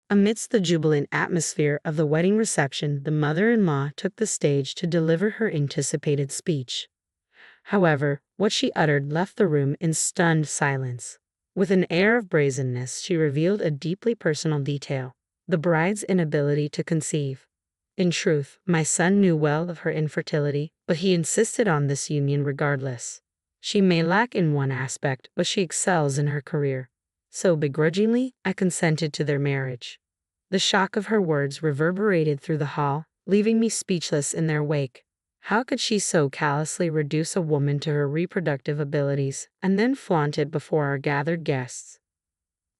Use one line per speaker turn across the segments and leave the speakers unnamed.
Amidst the jubilant atmosphere of the wedding reception, the mother-in-law took the stage to deliver her anticipated speech. However, what she uttered left the room in stunned silence. With an air of brazenness, she revealed a deeply personal detail: the bride's inability to conceive. In truth, my son knew well of her infertility, but he insisted on this union regardless. She may lack in one aspect, but she excels in her career. So begrudgingly, I consented to their marriage. The shock of her words reverberated through the hall, leaving me speechless in their wake. How could she so callously reduce a woman to her reproductive abilities, and then flaunt it before our gathered guests?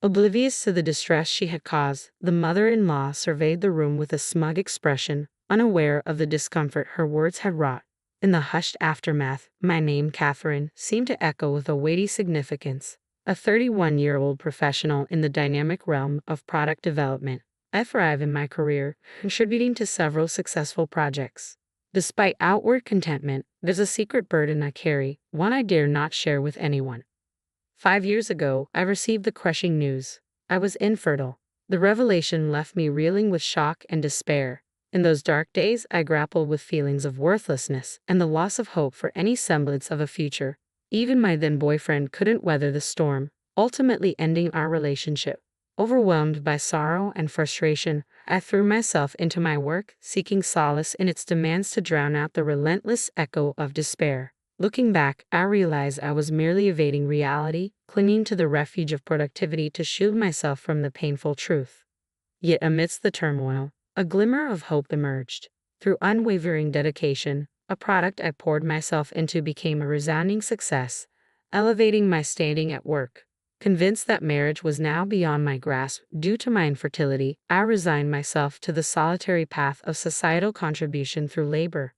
Oblivious to the distress she had caused, the mother-in-law surveyed the room with a smug expression, unaware of the discomfort her words had wrought. In the hushed aftermath, my name, Catherine, seemed to echo with a weighty significance. A 31-year-old professional in the dynamic realm of product development, I thrive in my career, contributing to several successful projects. Despite outward contentment, there's a secret burden I carry, one I dare not share with anyone. 5 years ago, I received the crushing news. I was infertile. The revelation left me reeling with shock and despair. In those dark days, I grappled with feelings of worthlessness and the loss of hope for any semblance of a future. Even my then boyfriend couldn't weather the storm, ultimately ending our relationship. Overwhelmed by sorrow and frustration, I threw myself into my work, seeking solace in its demands to drown out the relentless echo of despair. Looking back, I realized I was merely evading reality, clinging to the refuge of productivity to shield myself from the painful truth. Yet amidst the turmoil, a glimmer of hope emerged. Through unwavering dedication, a product I poured myself into became a resounding success, elevating my standing at work. Convinced that marriage was now beyond my grasp due to my infertility, I resigned myself to the solitary path of societal contribution through labor.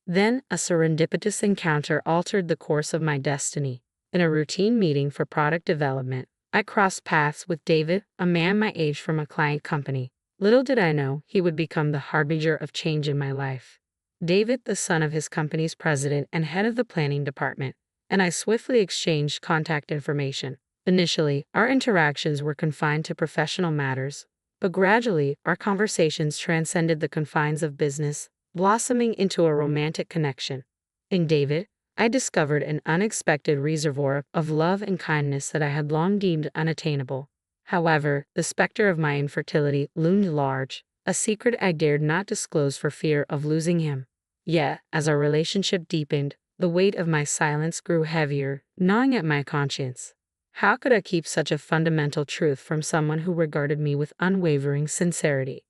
Then, a serendipitous encounter altered the course of my destiny. In a routine meeting for product development, I crossed paths with David, a man my age from a client company. Little did I know he would become the harbinger of change in my life. David, the son of his company's president and head of the planning department, and I swiftly exchanged contact information. Initially, our interactions were confined to professional matters, but gradually, our conversations transcended the confines of business, blossoming into a romantic connection. In David, I discovered an unexpected reservoir of love and kindness that I had long deemed unattainable. However, the specter of my infertility loomed large, a secret I dared not disclose for fear of losing him. Yet, as our relationship deepened, the weight of my silence grew heavier, gnawing at my conscience. How could I keep such a fundamental truth from someone who regarded me with unwavering sincerity?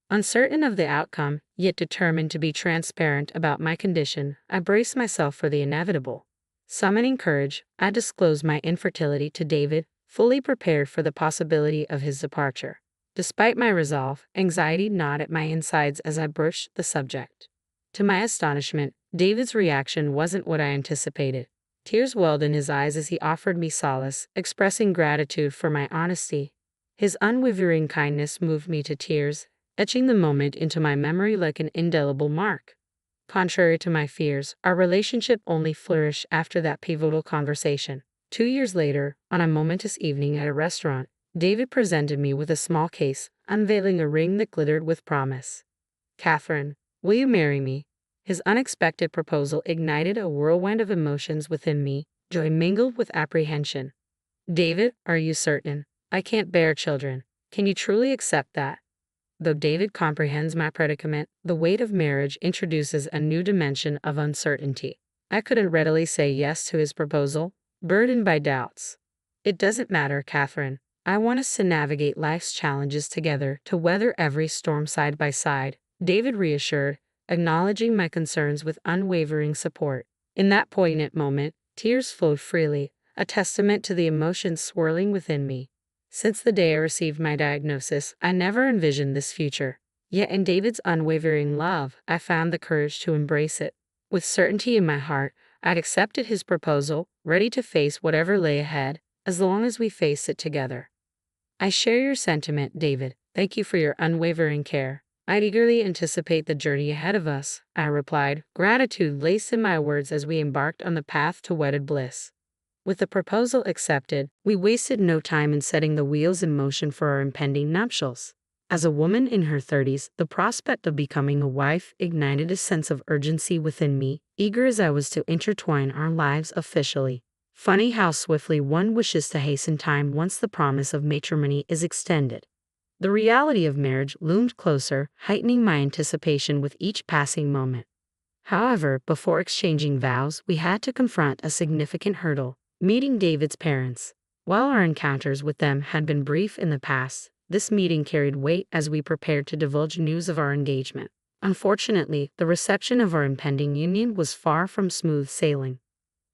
Uncertain of the outcome, yet determined to be transparent about my condition, I braced myself for the inevitable. Summoning courage, I disclosed my infertility to David, fully prepared for the possibility of his departure. Despite my resolve, anxiety gnawed at my insides as I broached the subject. To my astonishment, David's reaction wasn't what I anticipated. Tears welled in his eyes as he offered me solace, expressing gratitude for my honesty. His unwavering kindness moved me to tears, etching the moment into my memory like an indelible mark. Contrary to my fears, our relationship only flourished after that pivotal conversation. 2 years later, on a momentous evening at a restaurant, David presented me with a small case, unveiling a ring that glittered with promise. "Catherine, will you marry me?" His unexpected proposal ignited a whirlwind of emotions within me, joy mingled with apprehension. "David, are you certain? I can't bear children. Can you truly accept that?" Though David comprehends my predicament, the weight of marriage introduces a new dimension of uncertainty. I couldn't readily say yes to his proposal, burdened by doubts. "It doesn't matter, Catherine. I want us to navigate life's challenges together, to weather every storm side by side," David reassured, acknowledging my concerns with unwavering support. In that poignant moment, tears flowed freely, a testament to the emotions swirling within me. Since the day I received my diagnosis, I never envisioned this future. Yet in David's unwavering love, I found the courage to embrace it. With certainty in my heart, I'd accepted his proposal, ready to face whatever lay ahead, as long as we faced it together. "I share your sentiment, David. Thank you for your unwavering care. I'd eagerly anticipate the journey ahead of us," I replied, gratitude laced in my words as we embarked on the path to wedded bliss. With the proposal accepted, we wasted no time in setting the wheels in motion for our impending nuptials. As a woman in her 30s, the prospect of becoming a wife ignited a sense of urgency within me, eager as I was to intertwine our lives officially. Funny how swiftly one wishes to hasten time once the promise of matrimony is extended. The reality of marriage loomed closer, heightening my anticipation with each passing moment. However, before exchanging vows, we had to confront a significant hurdle: meeting David's parents. While our encounters with them had been brief in the past, this meeting carried weight as we prepared to divulge news of our engagement. Unfortunately, the reception of our impending union was far from smooth sailing.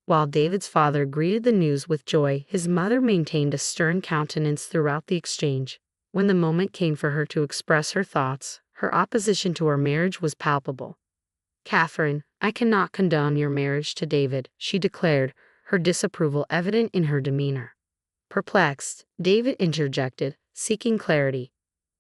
While David's father greeted the news with joy, his mother maintained a stern countenance throughout the exchange. When the moment came for her to express her thoughts, her opposition to our marriage was palpable. "Catherine, I cannot condone your marriage to David," she declared, her disapproval evident in her demeanor. Perplexed, David interjected, seeking clarity.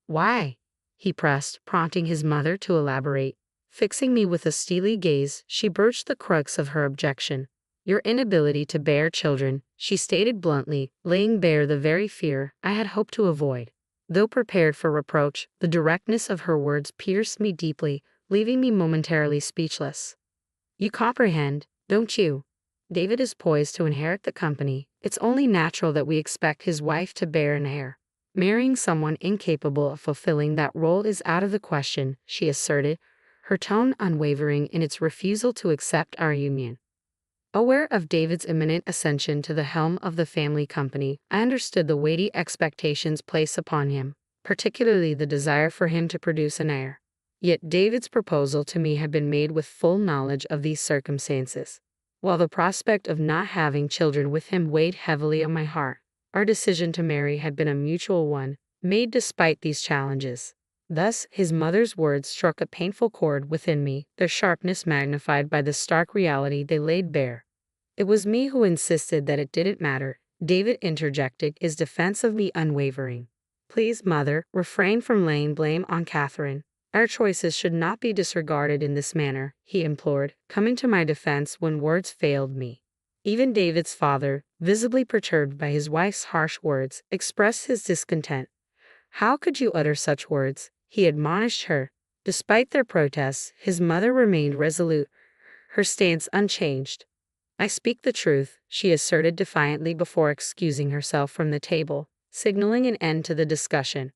"Why?" he pressed, prompting his mother to elaborate. Fixing me with a steely gaze, she broached the crux of her objection. "Your inability to bear children," she stated bluntly, laying bare the very fear I had hoped to avoid. Though prepared for reproach, the directness of her words pierced me deeply, leaving me momentarily speechless. "You comprehend, don't you? David is poised to inherit the company. It's only natural that we expect his wife to bear an heir. Marrying someone incapable of fulfilling that role is out of the question," she asserted, her tone unwavering in its refusal to accept our union. Aware of David's imminent ascension to the helm of the family company, I understood the weighty expectations placed upon him, particularly the desire for him to produce an heir. Yet David's proposal to me had been made with full knowledge of these circumstances. While the prospect of not having children with him weighed heavily on my heart, our decision to marry had been a mutual one, made despite these challenges. Thus, his mother's words struck a painful chord within me, their sharpness magnified by the stark reality they laid bare. "It was me who insisted that it didn't matter," David interjected, his defense of me unwavering. "Please, mother, refrain from laying blame on Catherine. Our choices should not be disregarded in this manner," he implored, coming to my defense when words failed me. Even David's father, visibly perturbed by his wife's harsh words, expressed his discontent. "How could you utter such words?" he admonished her. Despite their protests, his mother remained resolute, her stance unchanged. "I speak the truth," she asserted defiantly before excusing herself from the table, signaling an end to the discussion.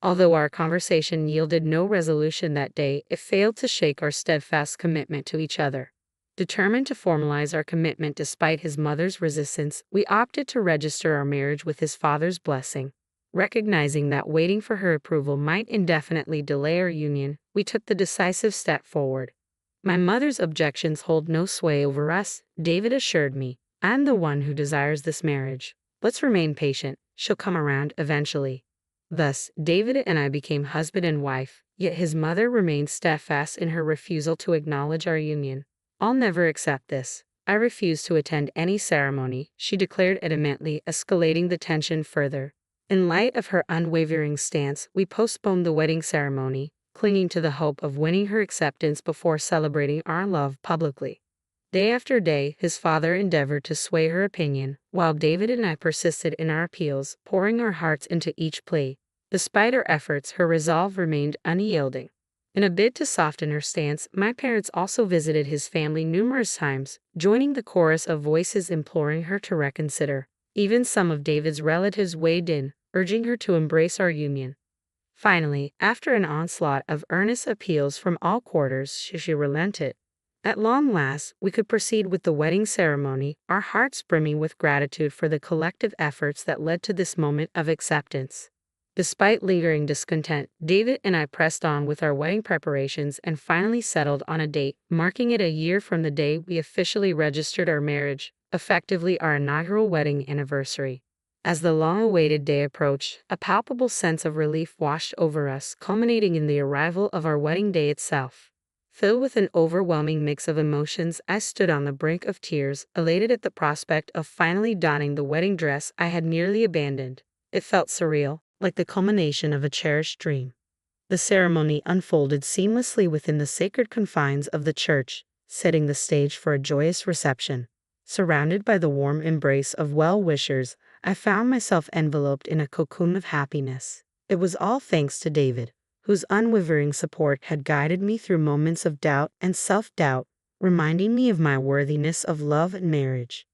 Although our conversation yielded no resolution that day, it failed to shake our steadfast commitment to each other. Determined to formalize our commitment despite his mother's resistance, we opted to register our marriage with his father's blessing. Recognizing that waiting for her approval might indefinitely delay our union, we took the decisive step forward. "My mother's objections hold no sway over us," David assured me. "I'm the one who desires this marriage. Let's remain patient. She'll come around eventually." Thus, David and I became husband and wife, yet his mother remained steadfast in her refusal to acknowledge our union. "I'll never accept this. I refuse to attend any ceremony," she declared adamantly, escalating the tension further. In light of her unwavering stance, we postponed the wedding ceremony, clinging to the hope of winning her acceptance before celebrating our love publicly. Day after day, his father endeavored to sway her opinion, while David and I persisted in our appeals, pouring our hearts into each plea. Despite our efforts, her resolve remained unyielding. In a bid to soften her stance, my parents also visited his family numerous times, joining the chorus of voices imploring her to reconsider. Even some of David's relatives weighed in, urging her to embrace our union. Finally, after an onslaught of earnest appeals from all quarters, she relented. At long last, we could proceed with the wedding ceremony, our hearts brimming with gratitude for the collective efforts that led to this moment of acceptance. Despite lingering discontent, David and I pressed on with our wedding preparations and finally settled on a date, marking it a year from the day we officially registered our marriage, effectively our inaugural wedding anniversary. As the long-awaited day approached, a palpable sense of relief washed over us, culminating in the arrival of our wedding day itself. Filled with an overwhelming mix of emotions, I stood on the brink of tears, elated at the prospect of finally donning the wedding dress I had nearly abandoned. It felt surreal, like the culmination of a cherished dream. The ceremony unfolded seamlessly within the sacred confines of the church, setting the stage for a joyous reception. Surrounded by the warm embrace of well-wishers, I found myself enveloped in a cocoon of happiness. It was all thanks to David, whose unwavering support had guided me through moments of doubt and self-doubt, reminding me of my worthiness of love and marriage.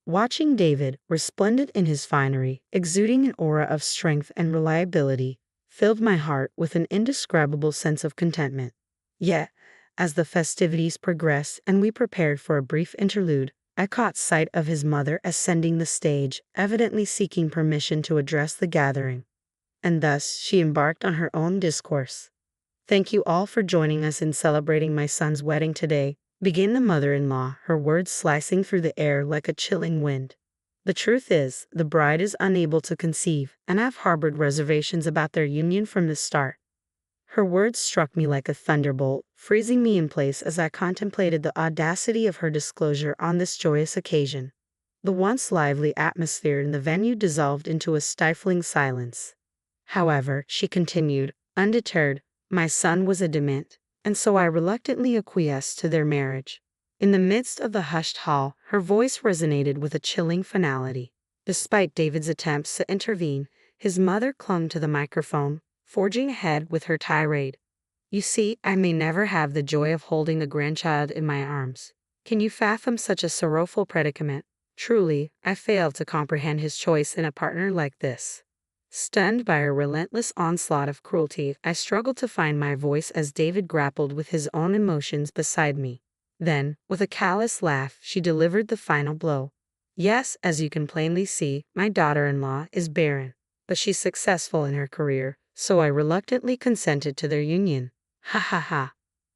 Watching David, resplendent in his finery, exuding an aura of strength and reliability, filled my heart with an indescribable sense of contentment. Yet, as the festivities progressed and we prepared for a brief interlude, I caught sight of his mother ascending the stage, evidently seeking permission to address the gathering. And thus she embarked on her own discourse. "Thank you all for joining us in celebrating my son's wedding today," began the mother-in-law, her words slicing through the air like a chilling wind. "The truth is, the bride is unable to conceive, and I've harbored reservations about their union from the start." Her words struck me like a thunderbolt, freezing me in place as I contemplated the audacity of her disclosure on this joyous occasion. The once lively atmosphere in the venue dissolved into a stifling silence. "However," she continued, undeterred, "my son was adamant, and so I reluctantly acquiesced to their marriage." In the midst of the hushed hall, her voice resonated with a chilling finality. Despite David's attempts to intervene, his mother clung to the microphone, forging ahead with her tirade. "You see, I may never have the joy of holding the grandchild in my arms. Can you fathom such a sorrowful predicament? Truly, I fail to comprehend his choice in a partner like this." Stunned by her relentless onslaught of cruelty, I struggled to find my voice as David grappled with his own emotions beside me. Then, with a callous laugh, she delivered the final blow. "Yes, as you can plainly see, my daughter-in-law is barren, but she's successful in her career, so I reluctantly consented to their union. Ha ha ha."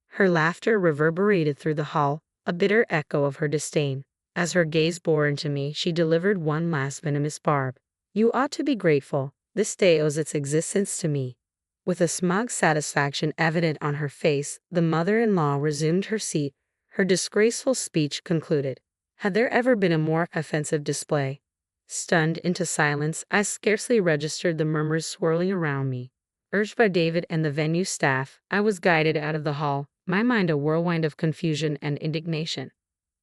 Her laughter reverberated through the hall, a bitter echo of her disdain. As her gaze bore into me, she delivered one last venomous barb. "You ought to be grateful. This day owes its existence to me." With a smug satisfaction evident on her face, the mother-in-law resumed her seat, her disgraceful speech concluded. Had there ever been a more offensive display? Stunned into silence, I scarcely registered the murmurs swirling around me. Urged by David and the venue staff, I was guided out of the hall, my mind a whirlwind of confusion and indignation.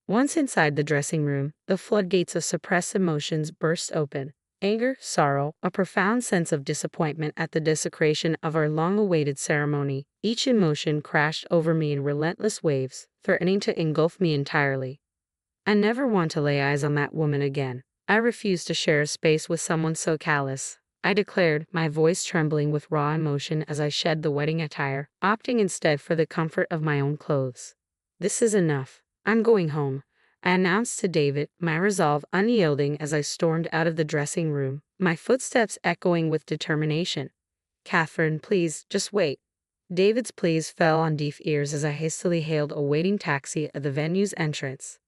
Once inside the dressing room, the floodgates of suppressed emotions burst open. Anger, sorrow, a profound sense of disappointment at the desecration of our long-awaited ceremony. Each emotion crashed over me in relentless waves, threatening to engulf me entirely. I never want to lay eyes on that woman again. I refuse to share a space with someone so callous, I declared, my voice trembling with raw emotion as I shed the wedding attire, opting instead for the comfort of my own clothes. "This is enough. I'm going home," I announced to David, my resolve unyielding as I stormed out of the dressing room, my footsteps echoing with determination. "Catherine, please, just wait." David's pleas fell on deaf ears as I hastily hailed a waiting taxi at the venue's entrance.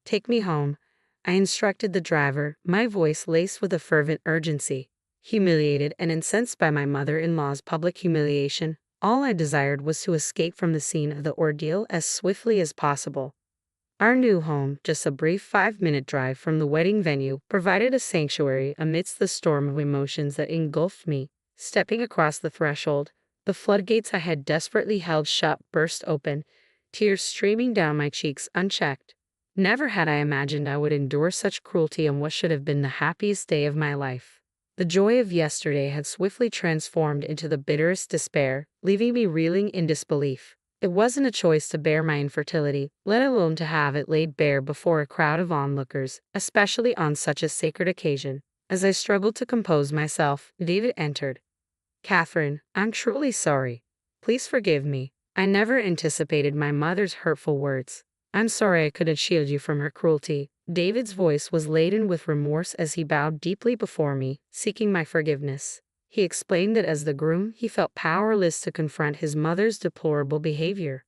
"Take me home," I instructed the driver, my voice laced with a fervent urgency. Humiliated and incensed by my mother-in-law's public humiliation, all I desired was to escape from the scene of the ordeal as swiftly as possible. Our new home, just a brief 5-minute drive from the wedding venue, provided a sanctuary amidst the storm of emotions that engulfed me. Stepping across the threshold, the floodgates I had desperately held shut burst open, tears streaming down my cheeks unchecked. Never had I imagined I would endure such cruelty on what should have been the happiest day of my life. The joy of yesterday had swiftly transformed into the bitterest despair, leaving me reeling in disbelief. It wasn't a choice to bear my infertility, let alone to have it laid bare before a crowd of onlookers, especially on such a sacred occasion. As I struggled to compose myself, David entered. "Catherine, I'm truly sorry. Please forgive me. I never anticipated my mother's hurtful words. I'm sorry I couldn't shield you from her cruelty." David's voice was laden with remorse as he bowed deeply before me, seeking my forgiveness. He explained that as the groom, he felt powerless to confront his mother's deplorable behavior.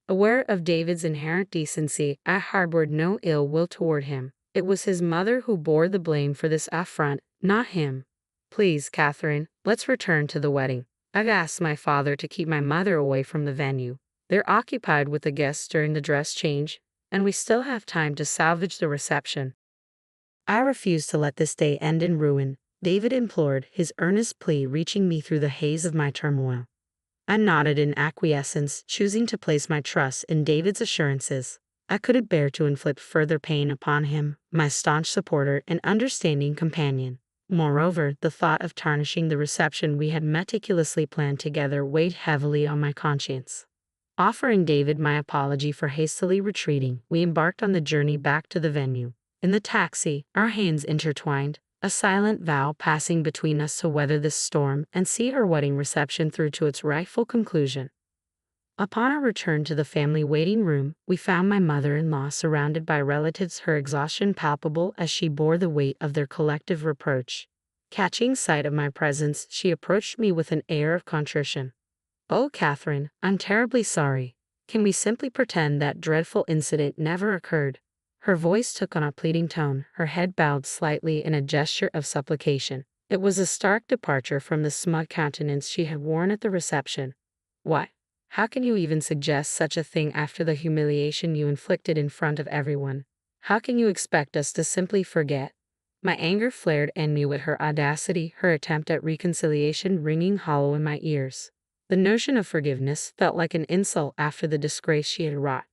Aware of David's inherent decency, I harbored no ill will toward him. It was his mother who bore the blame for this affront, not him. "Please, Catherine, let's return to the wedding. I've asked my father to keep my mother away from the venue. They're occupied with the guests during the dress change, and we still have time to salvage the reception." I refused to let this day end in ruin, David implored, his earnest plea reaching me through the haze of my turmoil. I nodded in acquiescence, choosing to place my trust in David's assurances. I couldn't bear to inflict further pain upon him, my staunch supporter and understanding companion. Moreover, the thought of tarnishing the reception we had meticulously planned together weighed heavily on my conscience. Offering David my apology for hastily retreating, we embarked on the journey back to the venue. In the taxi, our hands intertwined, a silent vow passing between us to weather this storm and see our wedding reception through to its rightful conclusion. Upon our return to the family waiting room, we found my mother-in-law surrounded by relatives, her exhaustion palpable as she bore the weight of their collective reproach. Catching sight of my presence, she approached me with an air of contrition. "Oh, Catherine, I'm terribly sorry. Can we simply pretend that dreadful incident never occurred?" Her voice took on a pleading tone, her head bowed slightly in a gesture of supplication. It was a stark departure from the smug countenance she had worn at the reception. "Why? How can you even suggest such a thing after the humiliation you inflicted in front of everyone? How can you expect us to simply forget?" My anger flared and me with her audacity, her attempt at reconciliation ringing hollow in my ears. The notion of forgiveness felt like an insult after the disgrace she had wrought.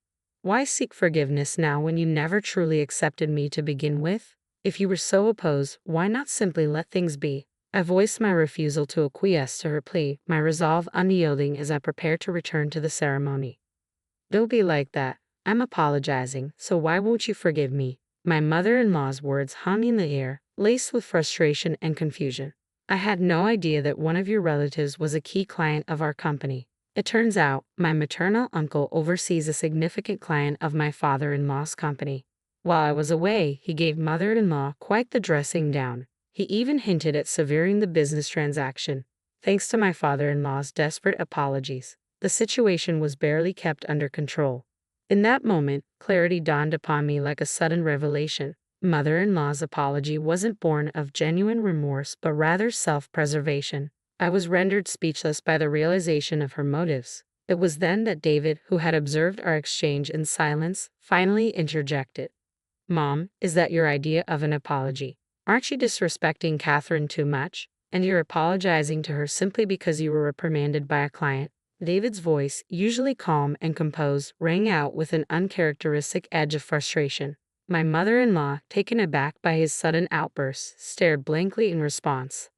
Why seek forgiveness now when you never truly accepted me to begin with? If you were so opposed, why not simply let things be? I voiced my refusal to acquiesce to her plea, my resolve unyielding as I prepared to return to the ceremony. "Don't be like that. I'm apologizing, so why won't you forgive me?" My mother-in-law's words hung in the air, laced with frustration and confusion. "I had no idea that one of your relatives was a key client of our company. It turns out, my maternal uncle oversees a significant client of my father-in-law's company. While I was away, he gave mother-in-law quite the dressing down. He even hinted at severing the business transaction. Thanks to my father-in-law's desperate apologies, the situation was barely kept under control." In that moment, clarity dawned upon me like a sudden revelation. Mother-in-law's apology wasn't born of genuine remorse but rather self-preservation. I was rendered speechless by the realization of her motives. It was then that David, who had observed our exchange in silence, finally interjected. "Mom, is that your idea of an apology? Aren't you disrespecting Catherine too much? And you're apologizing to her simply because you were reprimanded by a client?" David's voice, usually calm and composed, rang out with an uncharacteristic edge of frustration. My mother-in-law, taken aback by his sudden outburst, stared blankly in response.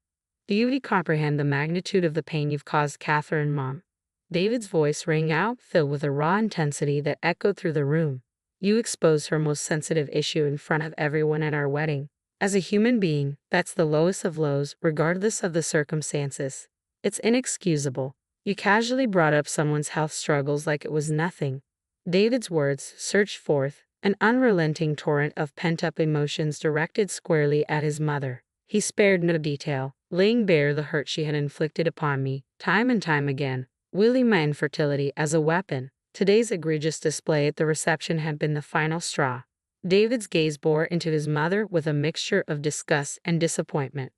"Do you comprehend the magnitude of the pain you've caused Catherine, Mom?" David's voice rang out, filled with a raw intensity that echoed through the room. "You exposed her most sensitive issue in front of everyone at our wedding. As a human being, that's the lowest of lows, regardless of the circumstances. It's inexcusable. You casually brought up someone's health struggles like it was nothing." David's words surged forth, an unrelenting torrent of pent-up emotions directed squarely at his mother. He spared no detail, laying bare the hurt she had inflicted upon me, time and time again, wielding my infertility as a weapon. Today's egregious display at the reception had been the final straw. David's gaze bore into his mother with a mixture of disgust and disappointment.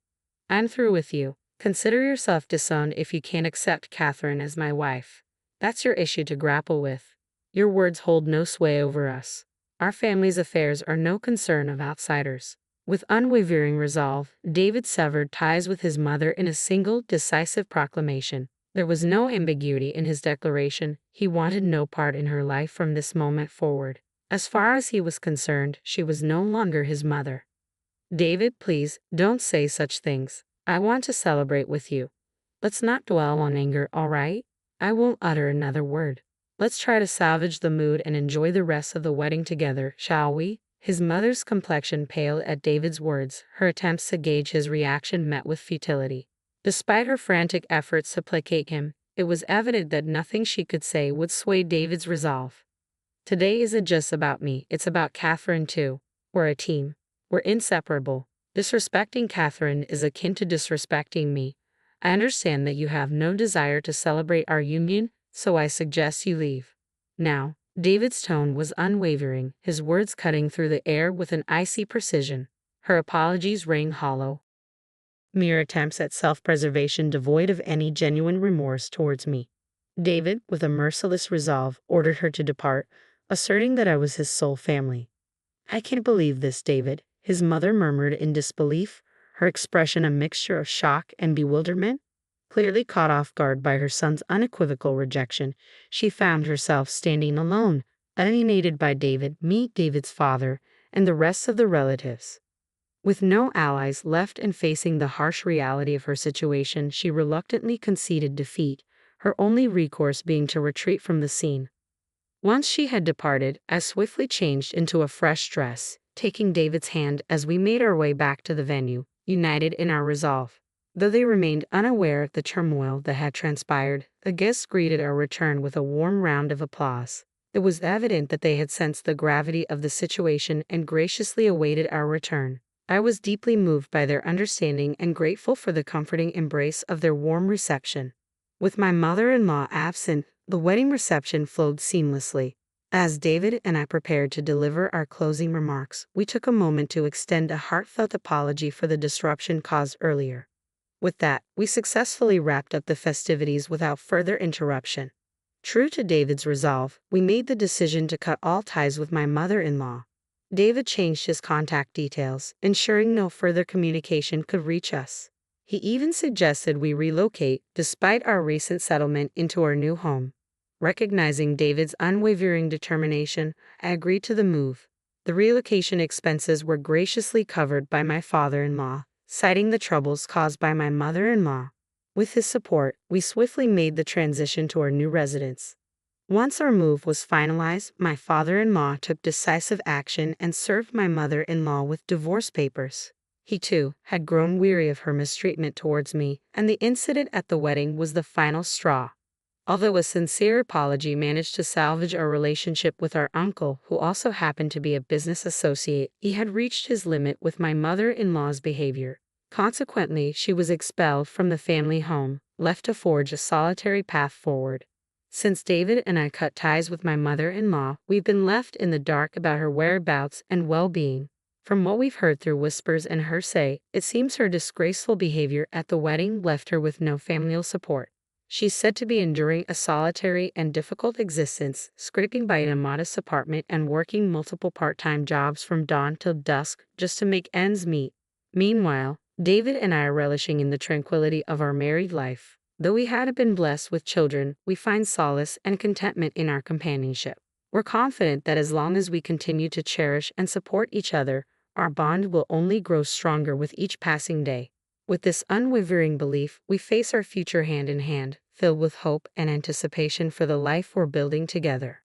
"I'm through with you. Consider yourself disowned if you can't accept Catherine as my wife. That's your issue to grapple with. Your words hold no sway over us. Our family's affairs are no concern of outsiders." With unwavering resolve, David severed ties with his mother in a single, decisive proclamation. There was no ambiguity in his declaration. He wanted no part in her life from this moment forward. As far as he was concerned, she was no longer his mother. "David, please, don't say such things. I want to celebrate with you. Let's not dwell on anger, all right? I won't utter another word. Let's try to salvage the mood and enjoy the rest of the wedding together, shall we?" His mother's complexion paled at David's words. Her attempts to gauge his reaction met with futility. Despite her frantic efforts to placate him, it was evident that nothing she could say would sway David's resolve. "Today isn't just about me, it's about Catherine too. We're a team. We're inseparable. Disrespecting Catherine is akin to disrespecting me. I understand that you have no desire to celebrate our union, so I suggest you leave now." David's tone was unwavering, his words cutting through the air with an icy precision. Her apologies rang hollow. Mere attempts at self-preservation devoid of any genuine remorse towards me. David, with a merciless resolve, ordered her to depart, asserting that I was his sole family. "I can't believe this, David," his mother murmured in disbelief, her expression a mixture of shock and bewilderment. Clearly caught off guard by her son's unequivocal rejection, she found herself standing alone, alienated by David, meet David's father, and the rest of the relatives. With no allies left and facing the harsh reality of her situation, she reluctantly conceded defeat, her only recourse being to retreat from the scene. Once she had departed, I swiftly changed into a fresh dress, taking David's hand as we made our way back to the venue, united in our resolve. Though they remained unaware of the turmoil that had transpired, the guests greeted our return with a warm round of applause. It was evident that they had sensed the gravity of the situation and graciously awaited our return. I was deeply moved by their understanding and grateful for the comforting embrace of their warm reception. With my mother-in-law absent, the wedding reception flowed seamlessly. As David and I prepared to deliver our closing remarks, we took a moment to extend a heartfelt apology for the disruption caused earlier. With that, we successfully wrapped up the festivities without further interruption. True to David's resolve, we made the decision to cut all ties with my mother-in-law. David changed his contact details, ensuring no further communication could reach us. He even suggested we relocate, despite our recent settlement into our new home. Recognizing David's unwavering determination, I agreed to the move. The relocation expenses were graciously covered by my father-in-law, citing the troubles caused by my mother-in-law. With his support, we swiftly made the transition to our new residence. Once our move was finalized, my father-in-law took decisive action and served my mother-in-law with divorce papers. He, too, had grown weary of her mistreatment towards me, and the incident at the wedding was the final straw. Although a sincere apology managed to salvage our relationship with our uncle, who also happened to be a business associate, he had reached his limit with my mother-in-law's behavior. Consequently, she was expelled from the family home, left to forge a solitary path forward. Since David and I cut ties with my mother-in-law, we've been left in the dark about her whereabouts and well-being. From what we've heard through whispers and hearsay, it seems her disgraceful behavior at the wedding left her with no familial support. She's said to be enduring a solitary and difficult existence, scraping by in a modest apartment and working multiple part-time jobs from dawn till dusk just to make ends meet. Meanwhile, David and I are relishing in the tranquility of our married life. Though we hadn't been blessed with children, we find solace and contentment in our companionship. We're confident that as long as we continue to cherish and support each other, our bond will only grow stronger with each passing day. With this unwavering belief, we face our future hand in hand, filled with hope and anticipation for the life we're building together.